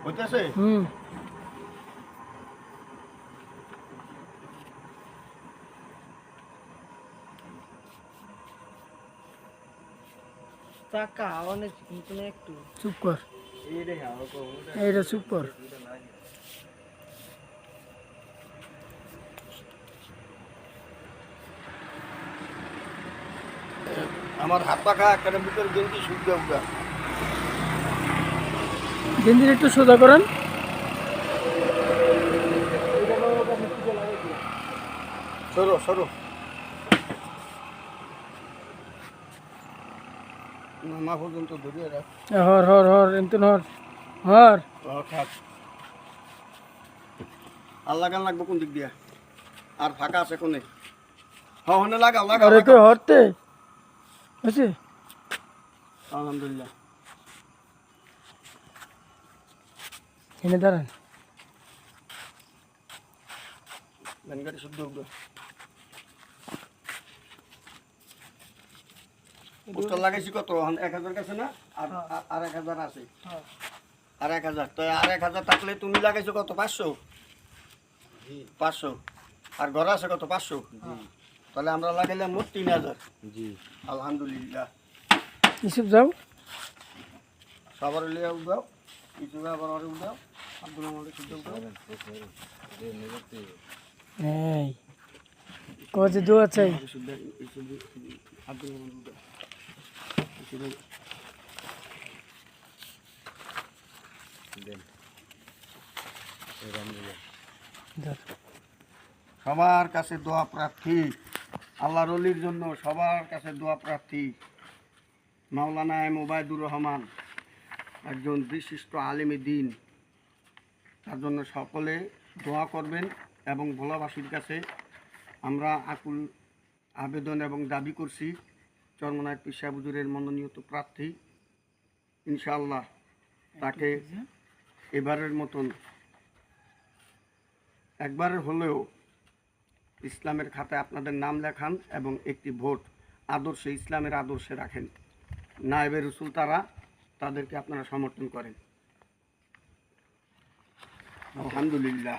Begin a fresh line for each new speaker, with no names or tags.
হইতেছে
টাকা অনেক কিন্তু না একটু
চুপ কর এইটা চুপ কর
আমার হাত পাখা একটা ভিতরে গেঞ্জি শুকিয়ে উঠা
গেঞ্জির একটু সোজা করেন
সরো সরো নামা পর্যন্ত ধরিয়ে রাখ
হর হর হর এমন হর হর
থাক আর লাগান লাগবো কোন দিক দিয়া আর ফাঁকা আছে কোনে হ্যাঁ হনে লাগাও লাগাও
আরে তো
লাগাও।
হরতে হয়েছে
আলহামদুলিল্লাহ
এনে দাঁড়ান
গাড়ি শুদ্ধ উঠবে পোস্টার লাগাইছি কত 1000 কাছে না আর 1000 আছে আর 1000 তো আর 1000 থাকলে তুমি লাগাইছো কত 500 500 আর ঘর আছে কত 500 তাহলে আমরা লাগাইলাম মোট 3000 জি আলহামদুলিল্লাহ
ইসব যাও
সবার লিয়ে উঠাও কিছু আবার আরে উঠাও আব্দুল আমাদের শুদ্ধ উঠাও
এই কজে দোয়া চাই
শুদ্ধ আব্দুল আমাদের উঠাও সবার কাছে দোয়া প্রার্থী আল্লাহর ওলির জন্য সবার কাছে দোয়া প্রার্থী মাওলানা এম ওবায়দুর রহমান একজন বিশিষ্ট আলেমী দ্বীন তার জন্য সকলে দোয়া করবেন এবং ভোলাবাসীর কাছে আমরা আকুল আবেদন এবং দাবি করছি চরমনায় পীর সাহেব হুজুরের মনোনীত প্রার্থী ইনশাআল্লাহ তাকে এবারের মতন একবারের হলেও ইসলামের খাতায় আপনাদের নাম লেখান এবং একটি ভোট আদর্শে ইসলামের আদর্শে রাখেন নায়েবে রসুল তারা তাদেরকে আপনারা সমর্থন করেন আলহামদুলিল্লাহ